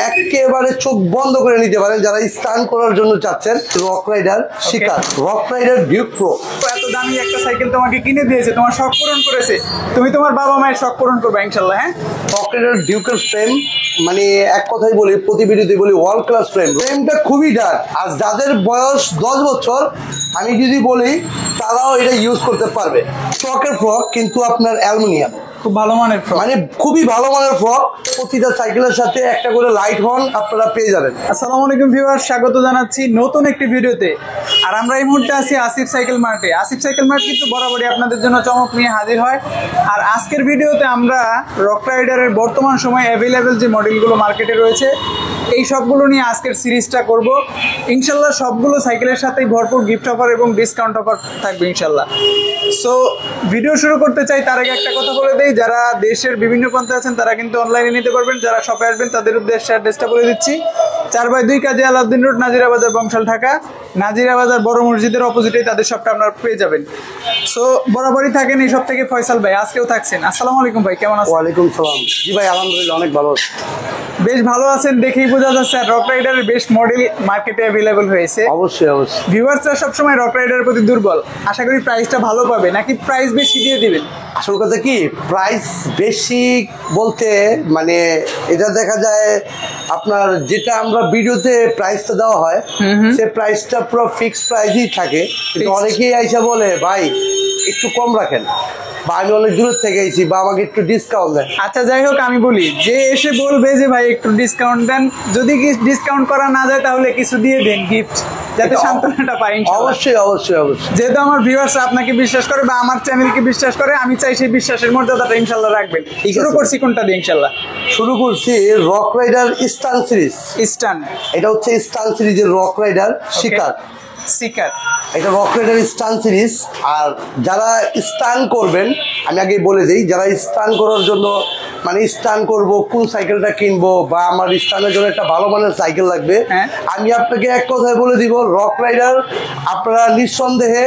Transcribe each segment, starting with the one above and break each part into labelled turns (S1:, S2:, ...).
S1: একেবারে চোখ বন্ধ করে নিতে পারেন যারা স্টান করার জন্য চাচ্ছেন। রক রাইডার শিকার, রক রাইডার ডিউক প্রো।
S2: এত দামি একটা সাইকেল তোমাকে কিনে দিয়েছে, তোমার শখ পূরণ করেছে, তুমি তোমার বাবা মায়ের শখ পূরণ করবে ইনশাল্লাহ। হ্যাঁ,
S1: রক রাইডার ডিউকের ফ্রেম মানে এক কথাই বলি, প্রতি ভিডিওতে বলি ওয়ার্ল্ড ক্লাস ফ্রেম। ফ্রেমটা খুবই ডার্ক, আর যাদের বয়স 10 বছর আমি যদি বলি তারাও এটা ইউজ করতে পারবে। স্টকের ফ্রক কিন্তু আপনার অ্যালুমিনিয়াম,
S2: খুব ভালো মানের ফ্রক,
S1: মানে খুবই ভালো মানের ফ্রক। প্রতিটা সাইকেলের সাথে একটা করে লাইট হর্ন আপনারা পেয়ে যাবেন।
S2: আসসালামু আলাইকুম ভিউয়ার্স, স্বাগত জানাচ্ছি নতুন একটি ভিডিওতে। আর আমরা এই মুহূর্তে আছি আসিফ সাইকেল মার্টে। আসিফ সাইকেল মার্ট কিন্তু বরাবরই আপনাদের জন্য চমক নিয়ে হাজির হয়। আর আজকের ভিডিওতে আমরা রক রাইডারের বর্তমান সময়ে অ্যাভেলেবেল যে মডেলগুলো মার্কেটে রয়েছে এই সবগুলো নিয়ে আজকের সিরিজটা করব ইনশাল্লাহ। সবগুলো সাইকেলের সাথেই ভরপুর গিফট অফার এবং ডিসকাউন্ট অফার থাকবে ইনশাল্লাহ। সো ভিডিও শুরু করতে চাই তার আগে একটা কথা বলে দেই, যারা দেশের বিভিন্ন প্রান্তে আছেন তারা কিন্তু অনলাইনে নিতে পারবেন। যারা শপে আসবেন তাদের উদ্দেশ্যে অ্যাড্রেসটা বলে দিচ্ছি। 4/2 কাজী আলাউদ্দিন রোড, নাজিরা বাজার, বংশাল, ঢাকা। নাজিরা বাজার বড় মসজিদের অপোজিটেই তাদের শপটা আপনারা পেয়ে যাবেন। সো বরাবরই থাকেন এই সব থেকে ফয়সাল ভাই, আজকেও থাকছেন। আসসালামু আলাইকুম ভাই, কেমন আছেন?
S1: ওয়ালাইকুম সালাম। জি ভাই আলহামদুলিল্লাহ অনেক ভালো আছি।
S2: বেশ ভালো আছেন দেখেই বোঝা যাচ্ছে। আর রক রাইডারের বেশ মডেল মার্কেটে অ্যাভেলেবল হয়েছে।
S1: অবশ্যই অবশ্যই।
S2: ভিউয়ার্সরা সবসময় রক রাইডারের প্রতি দুর্বল, আশা করি প্রাইসটা ভালো পাবে, নাকি প্রাইস বেশি দিয়ে দিবেন?
S1: আসল কথা কি, প্রাইস বেশি বলতে মানে এটা দেখা যায় আপনার যেটা আমরা ভিডিওতে প্রাইসটা দেওয়া হয় সে প্রাইসটা পুরো ফিক্সড প্রাইসই থাকে। কিন্তু অনেকেই আইসা বলে ভাই একটু কম রাখেন, বা আমি অনেক দূর থেকে এসেছি, বা আমাকে একটু ডিসকাউন্ট দেন।
S2: আচ্ছা যাই হোক, আমি বলি যে এসে বলবে যে ভাই একটু ডিসকাউন্ট দেন, যদি ডিসকাউন্ট করা না যায় তাহলে কিছু দিয়ে দেন গিফট, যাতে সান্ত্বনাটা পাই।
S1: অবশ্যই অবশ্যই অবশ্যই।
S2: যেহেতু আমার ভিউয়ার্সরা আপনাকে বিশ্বাস করে বা আমার চ্যানেলকে বিশ্বাস করে, আমি চাই সেই বিশ্বাসের মর্যাদাটা ইনশাল্লাহ রাখবেন। শুরু করছি কোনটা দিয়ে? ইনশাল্লাহ
S1: শুরু করছি রক রাইডার স্টান সিরিজ।
S2: স্টান,
S1: এটা হচ্ছে স্টান সিরিজের রক রাইডার শিকার।
S2: শিকার
S1: এটা রক রাইডার স্টান সিরিজ। আর যারা স্টান করবেন, আমি আগে বলে দিই, যারা স্টান করার জন্য মানে স্টান করব কোন সাইকেলটা কিনবো, বা আমার স্টানের জন্য একটা ভালো মানের সাইকেল লাগবে, আমি আপনাকে এক কথায় বলে দিব রক রাইডার আপনারা নিঃসন্দেহে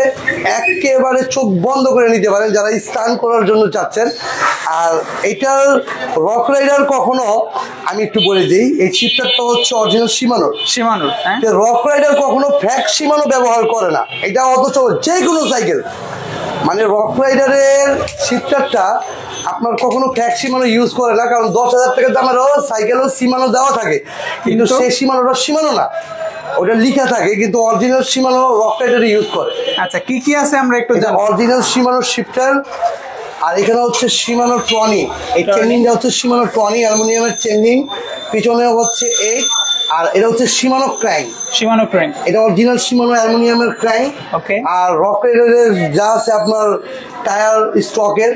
S1: একেবারে চোখ বন্ধ করে নিতে পারেন যারা স্টান করার জন্য চাচ্ছেন। আর এটার রক রাইডার কখনো, আমি একটু বলে দিই, এই শিফটারটা হচ্ছে অরিজিনাল শিমানোর।
S2: শিমানোর
S1: রক রাইডার কখনো ফ্যাক শিমানো ব্যবহার করে না। এটা অথচ যে কোনো সাইকেল মানে রক রাইডারের শিফটারটা আপনার কখনো ফ্যাক শিমানো ইউজ করে না, কারণ 10,000 টাকা দামেরও সাইকেলও শিমানো দেওয়া থাকে, কিন্তু সেই শিমানোটা শিমানো না, ওটা লিখা থাকে, কিন্তু original Shimano Rockrider use করে।
S2: আচ্ছা কি কি আছে আমরা একটু জানি।
S1: অরিজিনাল শিমানোর শিফটার, আর এখানে হচ্ছে শিমানো ট্রনি। এই চেঞ্জিংটা হচ্ছে শিমানো ট্রনি, অ্যালুমিনিয়ামের চেঞ্জিং, পিছনে হচ্ছে 8, আর এটা হচ্ছে শিমানো ক্র্যাঙ্ক।
S2: শিমানো ক্র্যাঙ্ক,
S1: এটা অরিজিনাল শিমানো অ্যালুমিনিয়ামের ক্র্যাঙ্ক।
S2: ওকে।
S1: আর রক রাইডারের যা আছে আপনার টায়ার স্টকের।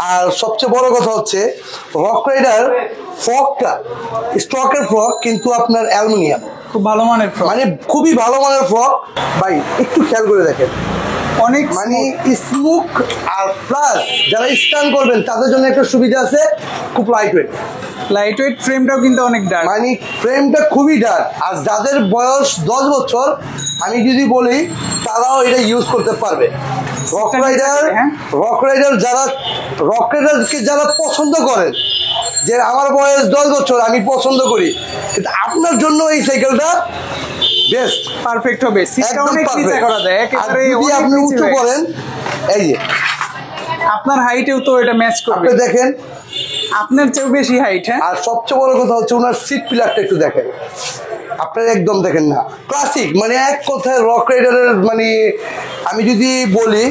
S1: আর সবচেয়ে বড় কথা হচ্ছে রক রাইডার ফ্রকটা স্টকের ফ্রক, কিন্তু আপনার অ্যালুমিনিয়াম,
S2: খুব ভালো মানের ফ্রক,
S1: মানে খুবই ভালো মানের ফ্রক। ভাই একটু খেয়াল করে দেখেন,
S2: অনেক
S1: মানে স্মুথ। আর প্লাস যারা স্টান করবেন তাদের জন্য একটা সুবিধা আছে, খুব লাইট ওয়েট।
S2: লাইট ওয়েট, ফ্রেমটাও কিন্তু অনেক ডার্ক,
S1: মানে ফ্রেমটা খুবই ডার্ক। আর যাদের বয়স 10 বছর আমি যদি বলি তারাও এটা ইউজ করতে পারবে। রক রাইডার যারা রক রাইডারকে যারা পছন্দ করেন, যে আমার বয়স 10 বছর আমি পছন্দ করি, কিন্তু আপনার জন্য এই সাইকেলটা বেস্ট,
S2: পারফেক্ট হবে। সিটটা অনেক নিচে করা যায়, একেবারে
S1: যদি আপনি উঁচু করেন, এই যে
S2: আপনার হাইটেও তো এটা ম্যাচ করবে।
S1: দেখেন
S2: আপনার চেয়েও বেশি হাইট। হ্যাঁ,
S1: আর সবচেয়ে বড় কথা হচ্ছে ওনার সিট পিলারটা একটু দেখেন, আপনারা একদম দেখেন না, ক্লাসিক। মানে এক কথায় রক রাইডারের মানে আমি যদি বলি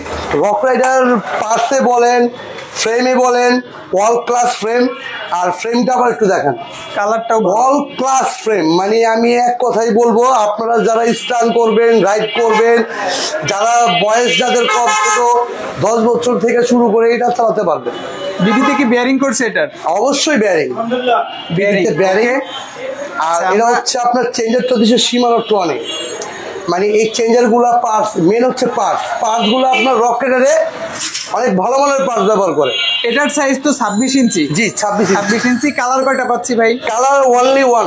S1: রক রাইডার পার্সে বলেন, ফ্রেমে বলেন, ওয়াল ক্লাস ফ্রেম। আর ফ্রেমটা আবার একটু দেখেন,
S2: কালারটাও
S1: ওয়াল ক্লাস ফ্রেম। মানে আমি এক কথাই বলবো, আপনারা যারা স্টান করবেন, রাইড করবেন, যারা বয়স যাদের কম ছোট 10 বছর থেকে শুরু করে এটা চালাতে পারবেন।
S2: বিডিতে কি বেয়ারিং করছে এটার?
S1: অবশ্যই বেয়ারিং, বেয়ারিং। আর এটা হচ্ছে আপনার চেঞ্জারটা দিচ্ছে শিমানো ট্রনি। মানে এই চেঞ্জারগুলো পার্টস, মেন হচ্ছে পার্টসগুলো আপনার রক রাইডারে অনেক ভালো মানের পার্টস ব্যবহার করে।
S2: এটার সাইজ তো 26 ইঞ্চি।
S1: জি 26
S2: ইঞ্চি। কালার কয়টা পাচ্ছি ভাই?
S1: কালার অনলি ওয়ান,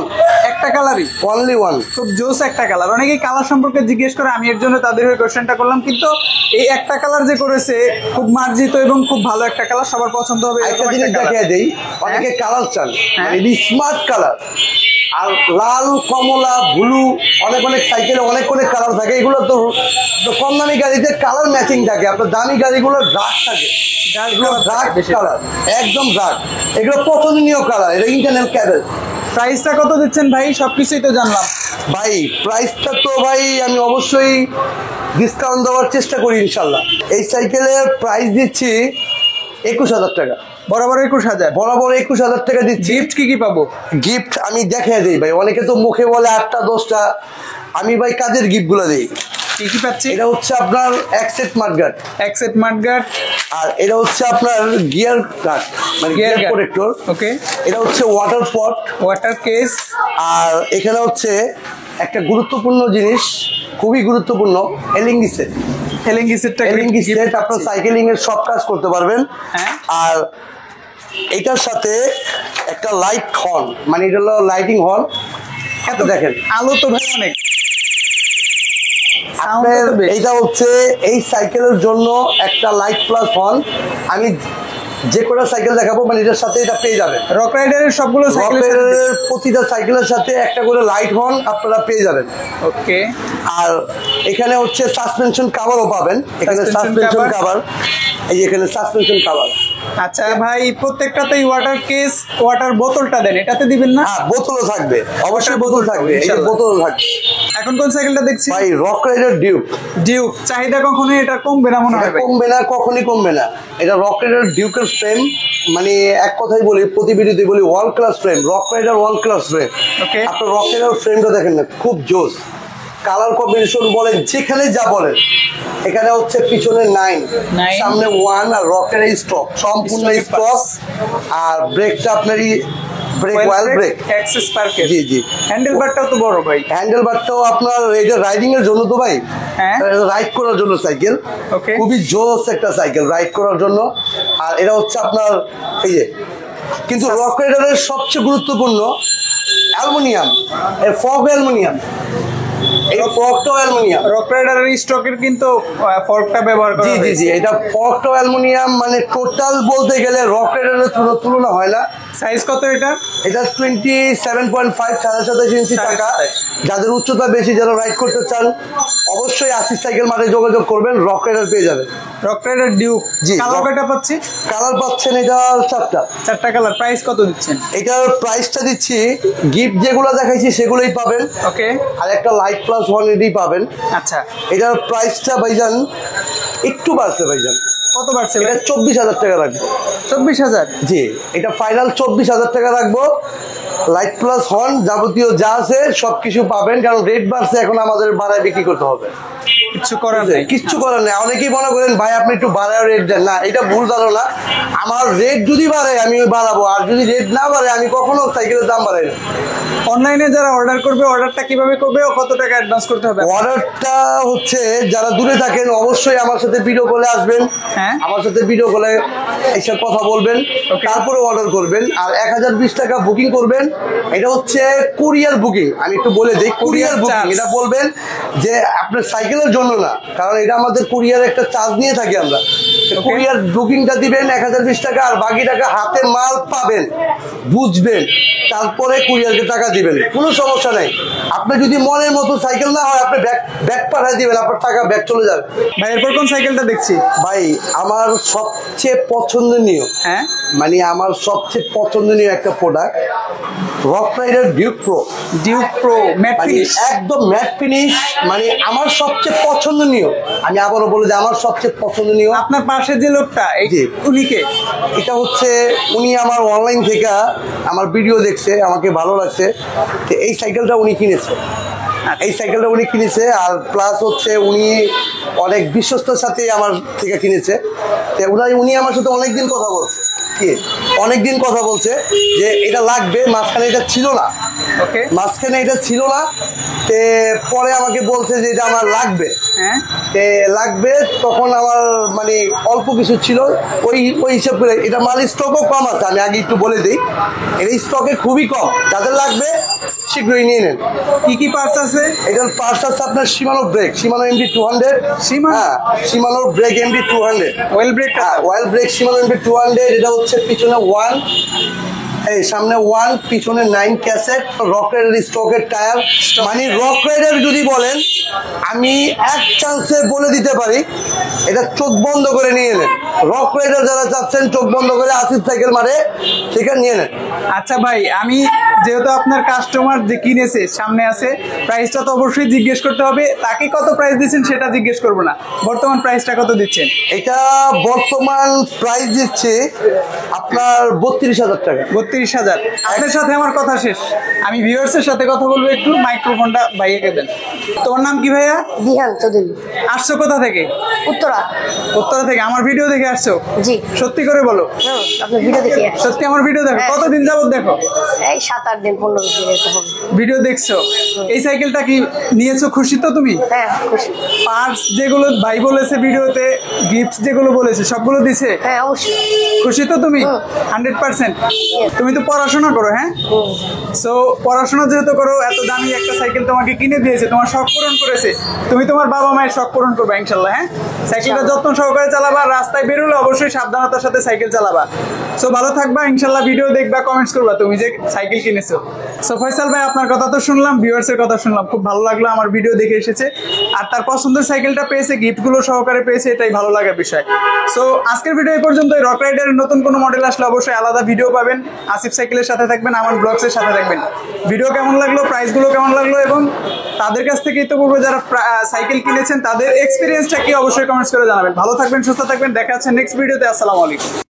S2: একটা কালারই,
S1: অনলি ওয়ান।
S2: খুব জোস একটা কালার। অনেকেই কালার সম্পর্কে জিজ্ঞেস করে, আমি এর জন্য তাদের হয়ে কোশ্চেনটা করলাম। কিন্তু এই একটা কালার যে করেছে খুব মার্জিত এবং খুব ভালো একটা কালার, সবার পছন্দ হবে।
S1: একটা জিনিস দেখিয়ে দেই, অনেকে কালার চান, মানে স্মার্ট কালার। আর লাল, কমলা, ব্লু অনেক অনেক সাইকেলে অনেক অনেক কালার থাকে। এগুলো তো কম দামি গাড়িতে কালার ম্যাচিং থাকে, আপনার দামি গাড়িগুলোর ডার্ক থাকে, ডার্ক কালার, একদম ডার্ক। এগুলো পছন্দনীয় কালার, এটা ইন্টারনাল ক্যাবেল।
S2: প্রাইসটা কত দিচ্ছেন ভাই? সবকিছুই তো জানলাম
S1: ভাই। প্রাইসটা তো ভাই আমি অবশ্যই ডিসকাউন্ট দেওয়ার চেষ্টা করি ইনশাল্লাহ। এই সাইকেলের প্রাইস দিচ্ছি 21,000 টাকা।
S2: বরাবর 21,000?
S1: বরাবর 21,000 টাকা দিচ্ছি।
S2: গিফট কি পাবো?
S1: গিফট আমি দেখিয়ে দিই ভাই। অনেকে তো মুখে বলে 8টা 10টা, আমি ভাই কাজের গিফটগুলো দিই।
S2: কি পাচ্ছি?
S1: এটা হচ্ছে আপনার এক সেট মাঠগার্ড, আর এটা হচ্ছে আপনার গিয়ার গার্ড, মানে গিয়ার প্রোটেক্টর।
S2: ওকে।
S1: এটা হচ্ছে ওয়াটার পট,
S2: ওয়াটার কেস।
S1: আর এখানে হচ্ছে একটা গুরুত্বপূর্ণ জিনিস, খুবই গুরুত্বপূর্ণ, এলএনজি সেট।
S2: এলএনজি সেট
S1: আপনার সাইকেলিং এর সব কাজ করতে পারবেন।
S2: হ্যাঁ।
S1: আর এটার সাথে একটা লাইট হর্ন, মানে এটা হলো লাইটিং হর্ন। এত দেখেন
S2: আলো তো ভাই অনেক।
S1: এইটা হচ্ছে এই সাইকেলের জন্য একটা লাইট প্লাস হর্ন। আমি যে কোনো সাইকেল দেখাবো, মানে এটার সাথে এটা পেয়ে যাবেন।
S2: রক রাইডারের সবগুলো সাইকেলের
S1: প্রতিটা সাইকেলের সাথে একটা করে লাইট হর্ন আপনারা পেয়ে যাবেন।
S2: ওকে।
S1: আর এখানে হচ্ছে সাসপেনশন কভারও পাবেন। এখানে সাসপেনশন কভার, এই যে এখানে সাসপেনশন কভার।
S2: আচ্ছা ভাই, প্রত্যেকটাতেই ওয়াটার কেস, ওয়াটার বোতলটা দেন, এটাতে দিবেন না?
S1: হ্যাঁ, বোতলও থাকবে, অবশ্যই বোতল থাকবে, এই যে বোতলও থাকবে।
S2: এখন কোন সাইকেলটা দেখছি
S1: ভাই? Rock rider Duke.
S2: চাহিদা কখনোই এটা কমবে না মনে হয়?
S1: কমবে না, কখনই কমবে না। এটা রক রাইডার ডিউকের ফ্রেম, মানে এক কথাই বলি, প্রতি ভিডিওতে বলি, world class frame. Rock rider world class frame.
S2: Okay.
S1: আপনার রক রাইডার ফ্রেমটা দেখেন না, খুব জোস। কালার কম্বিনেশন বলেন, যেখানে যা বলেন। এখানে হচ্ছে পিছনে 9, সামনে 1, আর রকের স্টক সম্পূর্ণ স্টক। আর ব্রেকটা আপনারই ব্রেক, ওয়েল ব্রেক,
S2: অ্যাক্সেস পার্কে।
S1: জি জি।
S2: হ্যান্ডেলবারটাও তো বড় ভাই।
S1: হ্যান্ডেলবারটাও আপনার এটা রাইডিং এর জন্য তো ভাই,
S2: হ্যাঁ,
S1: রাইড করার জন্য সাইকেল।
S2: ওকে।
S1: খুবই জোস একটা সাইকেল রাইড করার জন্য। আর এটা হচ্ছে আপনার এই যে, কিন্তু রক রাইডারের সবচেয়ে গুরুত্বপূর্ণ অ্যালুমিনিয়াম, এর ফগ অ্যালুমিনিয়াম, এই ফর্কটাও অ্যালুমিনিয়াম।
S2: রক রাইডারের স্টকের কিন্তু ফর্কটা ব্যবহার করা
S1: জি জি জি, এটা ফর্কটাও অ্যালুমিনিয়াম। মানে টোটাল বলতে গেলে রক রাইডারের তুলনা হয় না।
S2: সাইজ কত এটা?
S1: এটা 27.5, 27.5 ইঞ্চি টাকা। যাদের উচ্চতা বেশি, যারা রাইড করতে চান, অবশ্যই আসিফ সাইকেল মাঠে যোগাযোগ করবেন, রক রাইডার পেয়ে যাবেন।
S2: Rock rider Duke.
S1: জি।
S2: কালার কয়টা পাচ্ছি?
S1: কালার পাচ্ছেন এটা 4টা
S2: কালার। প্রাইস কত দিচ্ছেন?
S1: এটার প্রাইসটা দিচ্ছি, গিফট যেগুলো দেখাইছি সেগুলোই পাবেন।
S2: ওকে।
S1: আর একটা লাইট প্লাস ওয়ারেন্টি পাবেন।
S2: আচ্ছা,
S1: এটার প্রাইসটা ভাইজান একটু বাড়ছে ভাইজান।
S2: কত বাড়ছে?
S1: এটা 24,000 টাকা রাখবো।
S2: 24,000?
S1: জি, এটা ফাইনাল 24,000 টাকা রাখবো। লাইট প্লাস হর্ন যাবতীয় যা আছে সবকিছু পাবেন, কারণ রেট বাড়ছে, এখন আমাদের বাড়ায় বিক্রি করতে হবে।
S2: কিচ্ছু করার নেই,
S1: কিচ্ছু করার নেই। অনেকেই মনে করেন ভাই আপনি একটু বাড়ায় রেট দেন, না, এটা ভুল ধারণা। আমার রেট যদি বাড়ে আমি বাড়াবো, আর যদি রেট না বাড়ে আমি কখনো সাইকেলের দাম বাড়াই না।
S2: অনলাইনে যারা অর্ডার করবে, অর্ডারটা কিভাবে করবে ও কত টাকা অ্যাডভান্স করতে হবে?
S1: অর্ডারটা হচ্ছে, যারা দূরে থাকেন অবশ্যই আমার সাথে ভিডিও কলে আসবেন।
S2: হ্যাঁ,
S1: আমার সাথে ভিডিও কলে এইসব কথা বলবেন, তারপরে অর্ডার করবেন। আর 1020 টাকা বুকিং করবেন। এটা হচ্ছে কুরিয়ার বুকিং। আমি একটু বলে দিই, কুরিয়ার বুকিং। এটা বলবেন যে আপনার সাইকেলের জন্য না, কারণ এটা আমাদের কুরিয়ার একটা চার্জ নিয়ে থাকি আমরা। কুরিয়ার বুকিংটা দিবেন 1020 টাকা, আর বাকি টাকা হাতে মাল পাবেন, বুঝবেন, তারপরে কুরিয়ারকে টাকা দিবেন। কোনো সমস্যা নাই। আপনার যদি মনের মতো সাইকেল না হয়, আপনি ব্যাগ পাঠিয়ে দিবেন, আপনার টাকা ব্যাগ চলে যাবে।
S2: ভাই এরপর কোন সাইকেলটা দেখছি?
S1: ভাই আমার সবচেয়ে পছন্দনীয়,
S2: হ্যাঁ,
S1: মানে আমার সবচেয়ে পছন্দনীয় একটা product, rock rider duke pro.
S2: Duke pro matte finish,
S1: একদম ম্যাট ফিনিশ, মানে আমার সবচেয়ে পছন্দনীয়। আমি আবারও বলে যে আমার সবচেয়ে পছন্দনীয়।
S2: আপনার পাশে যে লোকটা, উনি কে?
S1: এটা হচ্ছে, উনি আমার অনলাইন থেকে আমার ভিডিও দেখছে, আমাকে ভালো লাগছে, তো এই সাইকেলটা উনি কিনেছে। এই সাইকেলটা উনি কিনেছে, আর প্লাস হচ্ছে উনি অনেক বিশ্বস্তর সাথে আমার থেকে কিনেছে। তো উনি আমার সাথে অনেকদিন কথা বলছে, অনেকদিন কথা বলছে যে এটা লাগবে। মাঝখানে এটা ছিল না,
S2: ওকে,
S1: মাঝখানে এটা ছিল না। তে পরে আমাকে বলছে যে এটা আমার লাগবে।
S2: হ্যাঁ,
S1: তে লাগবে, তখন আমার মানে অল্প কিছু ছিল, ওই হিসাব করে এটা মাল স্টকও কম আছে। আমি আগে একটু বলে দিই, এটা স্টকে খুবই কম। যাদের লাগবে শীঘ্রই নিয়ে নেন।
S2: কি কি পার্টস আছে?
S1: এটার পার্টস আছে আপনার Shimano brake, Shimano MD 200, Shimano brake MD 200,
S2: oil brake,
S1: oil brake Shimano MD 200। এটা হচ্ছে পিছনে 1, এই সামনে 1, পিছনে 9 ক্যাসেট, রক রাইডার স্টকের টায়ার। মানে রক রাইডার যদি বলেন, আমি এক চান্সে বলে দিতে পারি এটা চোখ বন্ধ করে নিয়ে নেন। রক রাইডার যারা চাচ্ছেন চোখ বন্ধ করে আসিফ সাইকেল মারে, ঠিক আছে, নিয়ে নেন।
S2: আচ্ছা ভাই, আমি যেহেতু আপনার কাস্টমার যে কিনেছে সামনে আছে, প্রাইসটা তো অবশ্যই জিজ্ঞেস করতে হবে। তাকে কত প্রাইস দিচ্ছেন সেটা জিজ্ঞেস করবো না, বর্তমান প্রাইসটা কত দিচ্ছেন?
S1: এটা বর্তমান প্রাইস দিচ্ছে আপনার 32,000 টাকা।
S2: 32,000। আপনার সাথে আমার কথা শেষ, আমি ভিউয়ার্সের সাথে কথা বলবো। একটু মাইক্রোফোনটা ভাইয়াকে দেন। তোমার নাম কি ভাইয়া?
S3: দিহান চৌধুরী।
S2: আসছো কোথা থেকে?
S3: উত্তরা।
S2: উত্তরা থেকে। আমার ভিডিও দেখে আসছো?
S3: জি।
S2: সত্যি করে বলো।
S3: আপনার ভিডিও দেখি।
S2: সত্যি আমার ভিডিও দেখো?
S3: হ্যাঁ।
S2: কতদিন যাবত দেখো?
S3: এই 7-8 দিন 15 দিন এরকম হবে।
S2: ভিডিও দেখছো? এই সাইকেলটা কি নিয়েছো, খুশি তো তুমি?
S3: হ্যাঁ খুশি।
S2: পার্টস যেগুলো ভাই বলেছে ভিডিওতে, গিফট যেগুলো বলেছে সবগুলো দিছে?
S3: হ্যাঁ অবশ্যই।
S2: খুশি তো তুমি? 100%। তুমি তো পড়াশোনা করো, হ্যাঁ? সো পড়াশোনা যেহেতু করো, এত দামি একটা সাইকেল তোমাকে কিনে দিয়েছে, তোমার শখ পূরণ করেছে, তুমি তোমার বাবা মায়ের শখ পূরণ করবে ইনশাল্লাহ। হ্যাঁ, সাইকেলটা যত্ন সহকারে চালাবা, রাস্তায় বেরোলে অবশ্যই সাবধানতার সাথে সাইকেল চালাবা। সো ভালো থাকবা ইনশাল্লাহ, ভিডিও দেখবা, কমেন্টস করবা তুমি যে সাইকেল কিনেছো। সো ফয়সাল ভাই, আপনার কথা তো শুনলাম, ভিউয়ার্সের কথা শুনলাম, খুব ভালো লাগলো, আমার ভিডিও দেখে এসেছে আর তার পছন্দের সাইকেলটা পেয়েছে, গিফটগুলো সহকারে পেয়েছে, এটাই ভালো লাগার বিষয়। সো আজকের ভিডিও এই পর্যন্ত। রক রাইডারের নতুন কোনো মডেল আসলে অবশ্যই আলাদা ভিডিও পাবেন। আসিফ সাইকেলের সাথে থাকবেন, আমার ব্লগসের সাথে থাকবেন। ভিডিও কেমন লাগলো, প্রাইসগুলো কেমন লাগলো এবং তাদের কাছ থেকেই তো বলবো যারা সাইকেল কিনেছেন তাদের এক্সপিরিয়েন্সটা কি, অবশ্যই কমেন্টস করে জানাবেন। ভালো থাকবেন, সুস্থ থাকবেন, দেখা হচ্ছে নেক্সট ভিডিওতে। আসসালামু আলাইকুম।